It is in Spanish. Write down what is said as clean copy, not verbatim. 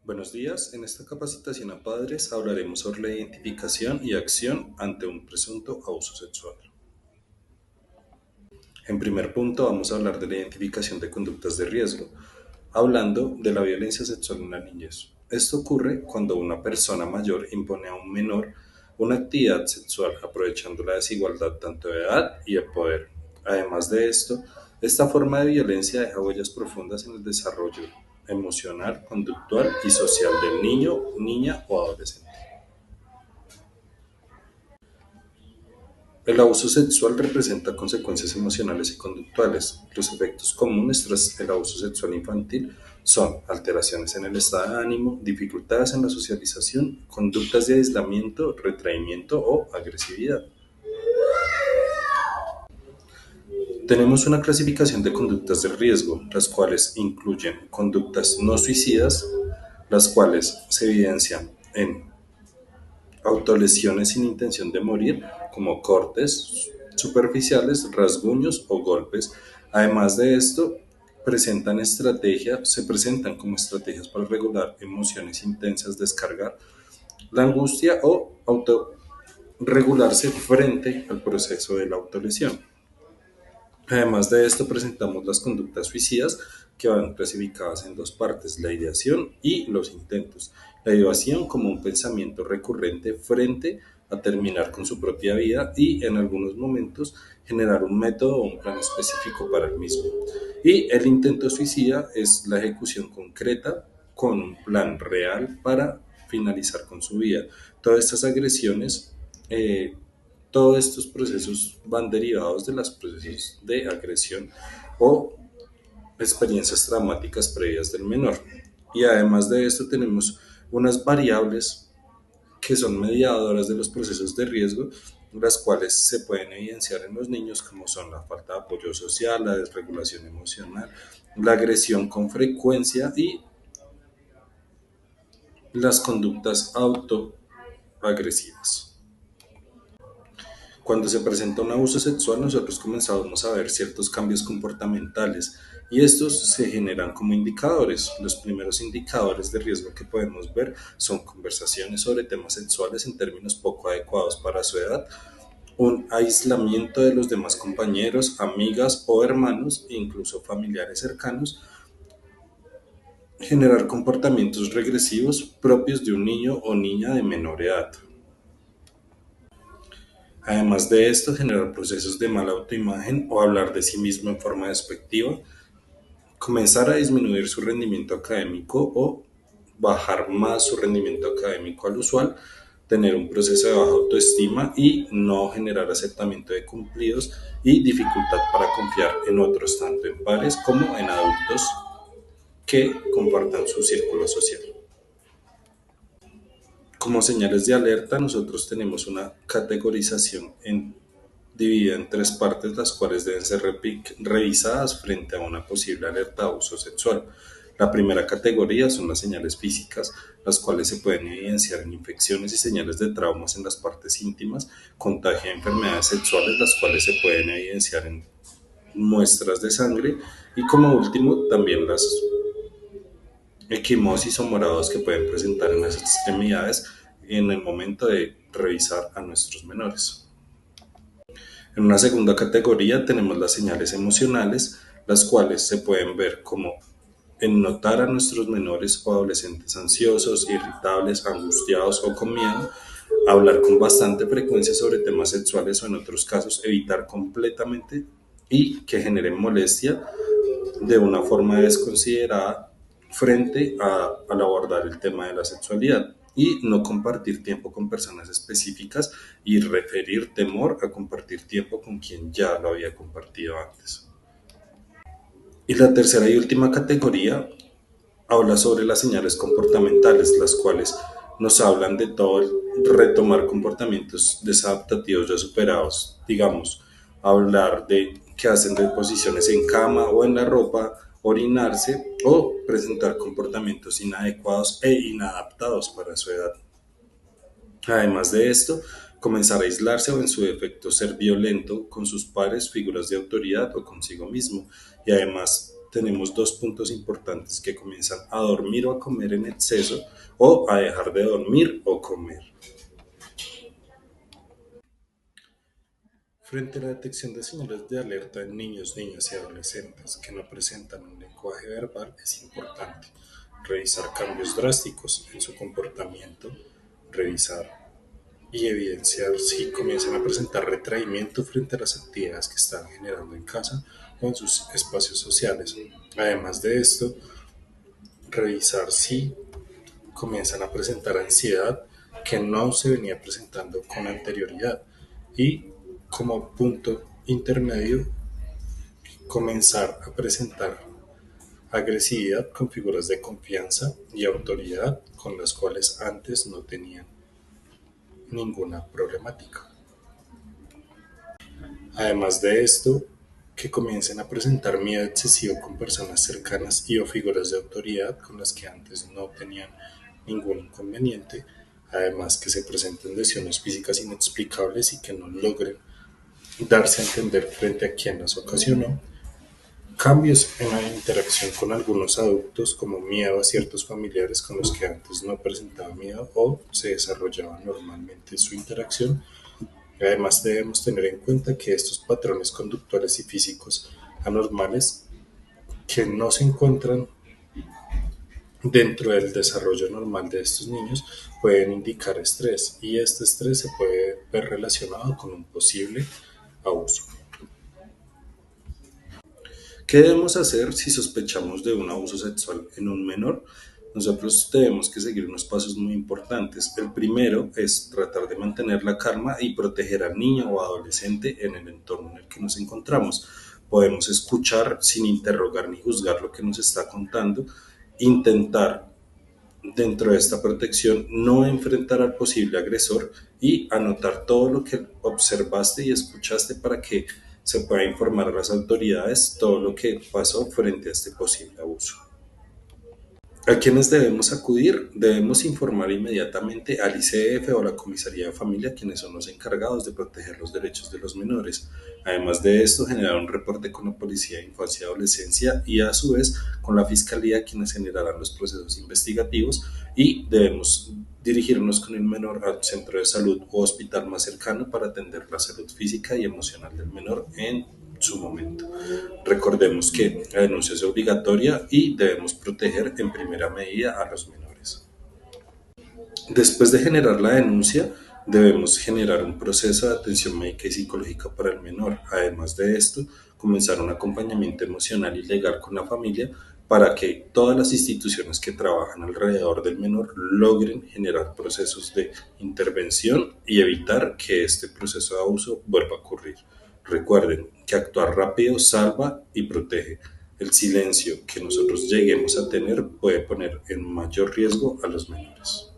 Buenos días, en esta capacitación a padres hablaremos sobre la identificación y acción ante un presunto abuso sexual. En primer punto vamos a hablar de la identificación de conductas de riesgo, hablando de la violencia sexual en la niñez. Esto ocurre cuando una persona mayor impone a un menor una actividad sexual aprovechando la desigualdad tanto de edad y de poder. Además de esto, esta forma de violencia deja huellas profundas en el desarrollo emocional, conductual y social del niño, niña o adolescente. El abuso sexual representa consecuencias emocionales y conductuales. Los efectos comunes tras el abuso sexual infantil son alteraciones en el estado de ánimo, dificultades en la socialización, conductas de aislamiento, retraimiento o agresividad. Tenemos una clasificación de conductas de riesgo, las cuales incluyen conductas no suicidas, las cuales se evidencian en autolesiones sin intención de morir, como cortes superficiales, rasguños o golpes. Además de esto, se presentan como estrategias para regular emociones intensas, descargar la angustia o autorregularse frente al proceso de la autolesión. Además de esto, presentamos las conductas suicidas que van clasificadas en dos partes, la ideación y los intentos. La ideación como un pensamiento recurrente frente a terminar con su propia vida y en algunos momentos generar un método o un plan específico para el mismo. Y el intento suicida es la ejecución concreta con un plan real para finalizar con su vida. Todas estas agresiones todos estos procesos van derivados de los procesos de agresión o experiencias traumáticas previas del menor. Y además de esto tenemos unas variables que son mediadoras de los procesos de riesgo, las cuales se pueden evidenciar en los niños como son la falta de apoyo social, la desregulación emocional, la agresión con frecuencia y las conductas autoagresivas. Cuando se presenta un abuso sexual, nosotros comenzamos a ver ciertos cambios comportamentales y estos se generan como indicadores. Los primeros indicadores de riesgo que podemos ver son conversaciones sobre temas sexuales en términos poco adecuados para su edad, un aislamiento de los demás compañeros, amigas o hermanos, e incluso familiares cercanos, generar comportamientos regresivos propios de un niño o niña de menor edad. Además de esto, generar procesos de mala autoimagen o hablar de sí mismo en forma despectiva, comenzar a disminuir su rendimiento académico o bajar más su rendimiento académico al usual, tener un proceso de baja autoestima y no generar aceptamiento de cumplidos y dificultad para confiar en otros, tanto en pares como en adultos que compartan su círculo social. Como señales de alerta, nosotros tenemos una categorización dividida en tres partes, las cuales deben ser revisadas frente a una posible alerta de abuso sexual. La primera categoría son las señales físicas, las cuales se pueden evidenciar en infecciones y señales de traumas en las partes íntimas, contagio de enfermedades sexuales, las cuales se pueden evidenciar en muestras de sangre, y como último también las equimosis o morados que pueden presentar en las extremidades en el momento de revisar a nuestros menores. En una segunda categoría tenemos las señales emocionales, las cuales se pueden ver como en notar a nuestros menores o adolescentes ansiosos, irritables, angustiados o con miedo, hablar con bastante frecuencia sobre temas sexuales o en otros casos evitar completamente y que generen molestia de una forma desconsiderada al abordar el tema de la sexualidad y no compartir tiempo con personas específicas y referir temor a compartir tiempo con quien ya lo había compartido antes. Y la tercera y última categoría habla sobre las señales comportamentales, las cuales nos hablan de todo el retomar comportamientos desadaptativos ya superados, digamos, hablar de que hacen de posiciones en cama o en la ropa, orinarse o presentar comportamientos inadecuados e inadaptados para su edad. Además de esto, comenzar a aislarse o en su defecto ser violento con sus pares, figuras de autoridad o consigo mismo. Y además tenemos dos puntos importantes que comienzan a dormir o a comer en exceso o a dejar de dormir o comer. Frente a la detección de señales de alerta en niños, niñas y adolescentes que no presentan un lenguaje verbal, es importante revisar cambios drásticos en su comportamiento, revisar y evidenciar si comienzan a presentar retraimiento frente a las actividades que están generando en casa o en sus espacios sociales. Además de esto, revisar si comienzan a presentar ansiedad que no se venía presentando con anterioridad y como punto intermedio comenzar a presentar agresividad con figuras de confianza y autoridad con las cuales antes no tenían ninguna problemática. Además de esto, que comiencen a presentar miedo excesivo con personas cercanas y o figuras de autoridad con las que antes no tenían ningún inconveniente, además que se presenten lesiones físicas inexplicables y que no logren darse a entender frente a quien las ocasionó, cambios en la interacción con algunos adultos como miedo a ciertos familiares con los que antes no presentaba miedo o se desarrollaba normalmente su interacción. Además, debemos tener en cuenta que estos patrones conductuales y físicos anormales que no se encuentran dentro del desarrollo normal de estos niños pueden indicar estrés y este estrés se puede ver relacionado con un posible abuso. ¿Qué debemos hacer si sospechamos de un abuso sexual en un menor? Nosotros tenemos que seguir unos pasos muy importantes. El primero es tratar de mantener la calma y proteger al niño o adolescente en el entorno en el que nos encontramos. Podemos escuchar sin interrogar ni juzgar lo que nos está contando, intentar dentro de esta protección no enfrentar al posible agresor y anotar todo lo que observaste y escuchaste para que se pueda informar a las autoridades todo lo que pasó frente a este posible abuso. ¿A quiénes debemos acudir? Debemos informar inmediatamente al ICF o a la Comisaría de Familia, quienes son los encargados de proteger los derechos de los menores. Además de esto, generar un reporte con la Policía de Infancia y Adolescencia y a su vez con la Fiscalía, quienes generarán los procesos investigativos y debemos dirigirnos con el menor al centro de salud o hospital más cercano para atender la salud física y emocional del menor en su momento. Recordemos que la denuncia es obligatoria y debemos proteger en primera medida a los menores. Después de generar la denuncia, debemos generar un proceso de atención médica y psicológica para el menor. Además de esto, comenzar un acompañamiento emocional y legal con la familia para que todas las instituciones que trabajan alrededor del menor logren generar procesos de intervención y evitar que este proceso de abuso vuelva a ocurrir. Recuerden que actuar rápido salva y protege. El silencio que nosotros lleguemos a tener puede poner en mayor riesgo a los menores.